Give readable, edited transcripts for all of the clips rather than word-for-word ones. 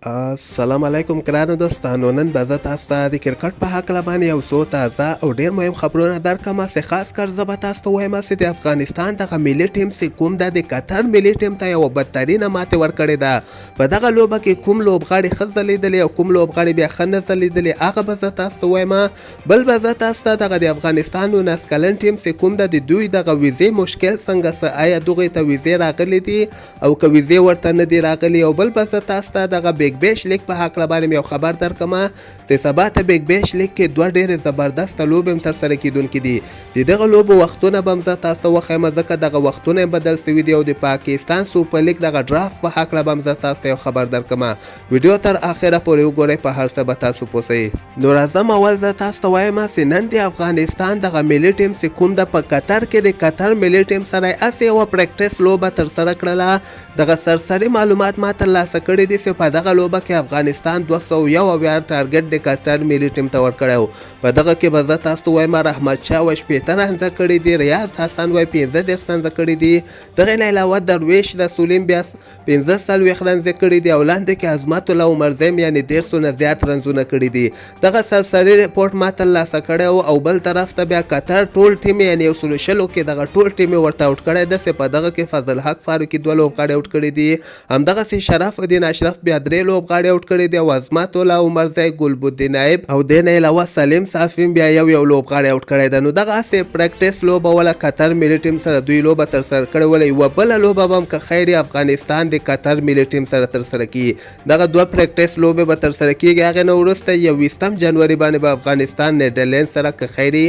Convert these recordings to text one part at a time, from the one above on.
السلام علیکم ګرانو دوستانو. نن به زه تاسو ته د کرکټ په هکله باندې یو څو تازه او ډېر مهم خبرونه درکړم چې خاص کر زه به تاسو ته وایم چې د افغانستان دغه ملي ټیم چې کوم ده د قطر ملي ټیم ته یوه بدترینه ماتې ورکړې ده. په دغه لوبه کې کوم لوبغاړي ښه ځلیدلي او کوم لوبغاړي بیا ښه نه ځلیدلي هغه به زه تاسو ته وایم. بل به زه تاسو ته دغه د افغانستان 19 کلن ټیم چې کوم ده د دوی دغه ویزې مشکل څنګه څه آیا دغې ته ویزې راغلي دي او که ویزې ورته نه دي راغلي. او بل به زه تاسو ته دغه بیگ بیش لیگ په هکله باندې یو خبر درکړم چې سبا ته بیگ بیش لیگ کې دوه ډېرې زبردسته لوبې هم ترسره کیدونکي دي. د دغه لوبو وختونه به هم زه تاسو ته وښیم ځکه دغه وختونه یې بدل سوي دي او د پاکستان سوپر لیګ دغه ډرافت په هکله به هم زه تاسو ته یو خبر درکړم. ویډیو تر اخره پورې وګورئ، په هر څه به تاسو پوه سئ. نو راځم اول زه تاسو ته وایم چې نن د افغانستان دغه ملي ټیم چې کوم ده په قطر کې د قطر ملي ټیم سره یې هسې یوه پریکټس لوبه ترسره کړله. دغه سرسري معلومات ما ترلاسه کړي دي چې په دغه لوبه کې افغانستان 201 ټارګټ د قطر ملي ټیم ته ورکړی و. په دغه کې به زه تاسو ته وایم رحمت شاه وایي 15 رنزه کړي دي، ریاض حسن وایي 15 رنزه کړي دي، دغې نه علاوه درویش رسولین بیا 15 رنزه کړي دي او لاندې کې عظمت الله عمرزیم یعنې 150 نه زیات رنزونه کړي دي. دغه سرسري رپورټ ما ترلاسه کړی و. او بل طرف ته بیا قطر ټول ټیم یعنې 120 کې دغه ټول ټیم یې ورته اوټ کړی ده چې په دغه کې فضل حق فاروقي 2 لوبغاړي اوټ کړي دي، همدغسې شرف الدین اشرف بیا 3 لوبغاړي اوټ کړي دي او عظمت الله عمرزی ګلبدین نایب او دې نه علاوه سلیم صافی بیا یو لوبغاړی اوټ کړی ده. نو دغسې پریکټس لوبه وله قطر ملي ټیم سره دوی لوبه ترسره کړې وله. یوه بله لوبه به هم که خیر افغانستان د قطر ملي ټیم سره ترسره کیږي. دغه 2 پریکټس لوبې به ترسره کیږي. هغې نه وروسته 21 جنوري باندې به افغانستان نیدرلینډ سره که خیري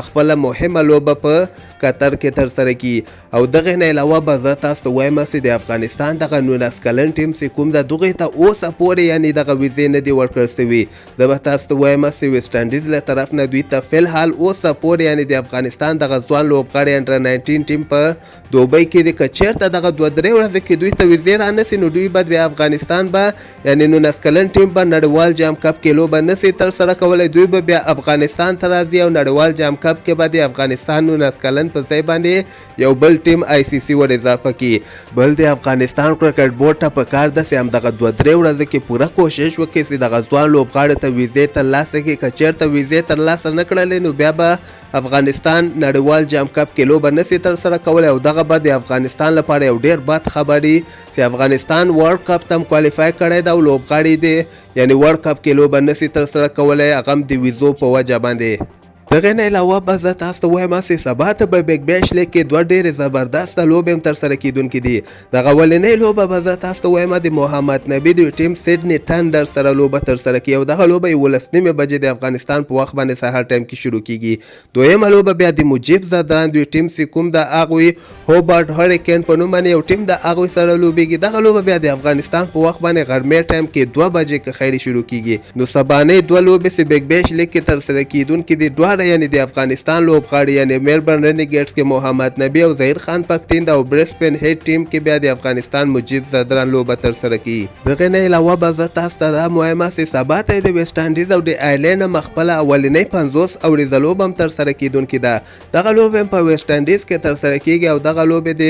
خپله مهمه لوبه په قطر کې ترسره کیږي. او دغې نه علاوه به زه تاسو ته وایم چې د افغانستان دغه 19 کلن ټیم چې کوم ده دغې ته اوسه پورې یعنې دغه ویزې نه دي ورکړل سوي. زه به تاسو ته وایم چې ویسټ انډیز له طرف نه دوی ته فلحال اوسه پورې یعنې د افغانستان دغه ځوان لوبغاړي انډر 19 ټیم په دوبۍ کې دي. که چېرته دغه 2-3 ورځې کې دوی ته ویزې رانسي نو دوی به د افغانستان به یعنې 19 کلن ټیم به نړیوال جام کپ کې لوبه نسي ترسره کولی. دوی به بیا افغانستان ته راځي او نړیوال جام کپ کې به د افغانستان 19 کلن په ځای باندې یو بل ټیم ICC ور اضافه کړي. بل د افغانستان کرکټ بورډ ته پکار ده چې همدغه 2-3 ورځې کې پوره کوشش وکړي چې دغه ځوان لوبغاړي ته ویزې ترلاسه کړي. که چېرته ویزې ترلاسه نه کړلې نو بیا به افغانستان نړیوال جام کپ کې لوبه نسي ترسره کولی او دغه به د افغانستان لپاره یو ډېر بد خبر وي چې افغانستان ورلډ کپ ته هم کوالیفای کړی ده او لوبغاړي دی یعنې ورلډ کپ کې لوبه نسي ترسره کولی هغه هم د ویزو په وجه باندې. دغې نه علاوه به زه تاسو ته وایم چې سبا ته به بیگ بیش لیګ کې 2 ډېرې زبردسته لوبې هم ترسره کیدونکي دي. دغه اولنۍ لوبه به زه تاسو ته وایم د محمد نبي د ټیم سیډني ټنډر سره لوبه ترسره کیږي او دغه لوبه 11 بجې د افغانستان په وخت باندې سهار ټایم کې شروع کیږي. دویمه لوبه بیا د مجیب زدران دوی ټیم چې کوم د هغوی هوبارټ هریکین په نوم باندې یو ټیم د هغوی سره لوبېږي. دغه لوبه بیا د افغانستان په وخت باندې غرمې ټایم کې 2 بجې که خیري شروع کیږي. نو سبانۍ 2 لوبې چې بیگ بیش لیګ کې ترسره کیدونکي دي دواړه یعنې د افغانستان لوبغاړي یعنې میلبرن رینیګیټس کې محمد نبي او ظهیر خان پختین او برسبن هیټ ټیم کې بیا د افغانستان مجیب زدران لوبه ترسره کیږي. دغې نه علاوه به زه تاسو ته دا مهمه چې سبا ته د ویسټ انډیز او د آیرلینډ هم خپله اولنۍ 50 اوریزه لوبه هم ترسره کیدونکې ده. دغه لوبې هم په ویسټ انډیز کې ترسره کیږي او دغه لوبې د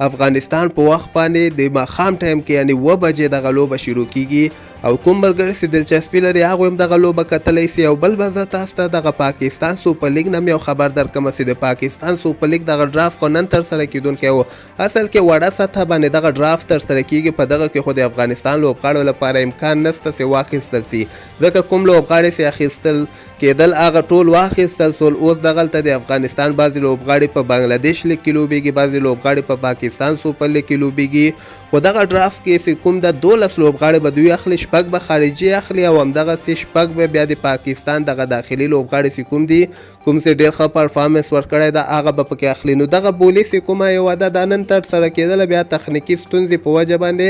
افغانستان په وخت باندې د ماښام ټایم کې یعنې 7 بجې دغه لوبه شروع کیږي. او کوم ملګري چې دلچسپي لري هغوی هم دغه لوبه کتلی سي. او بل به زه تاسو ته دغه پاکستان سوپر لیګ نه یو خبر درکړم چې د پاکستان سوپر لیګ دغه ډرافت خو نن ترسره کیدونکی و. اصل کې وړه سطحه باندې دغه ډرافت ترسره کیږي. په دغه کې خو د افغانستان لوبغاړو لپاره امکان نشته چې واخیستل سي ځکه کوم لوبغاړي چې اخیستل کېدل هغه ټول واخیستل سول. اوس دغلته د افغانستان بعضې لوبغاړي په بنګلادیش لیګ کې لوبېږي، بعضې لوبغاړي په پاکستان سوپر لیګ کې لوبېږي. خو دغه ډرافت کې چې کوم د 12 لوبغاړي به دوی اخلي، 6 به خارجي اخلي او همدغسې 6 به بیا د پاکستان دغه داخلي لوبغاړي چې کوم دي کوم چې ډېر ښه پرفارمنس ورکړی ده هغه به پکې اخلي. نو دغه بولي چې کومه یوه ده دا نن ترسره کېدله بیا تخنیکي ستونزې په وجه باندې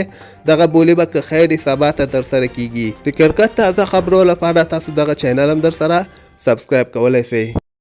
دغه بولي به که خیر سبا ته ترسره کیږي. د کرکټ تازه خبرو لپاره تاسو دغه چینل هم در سره سبسکرایب کولی شئ.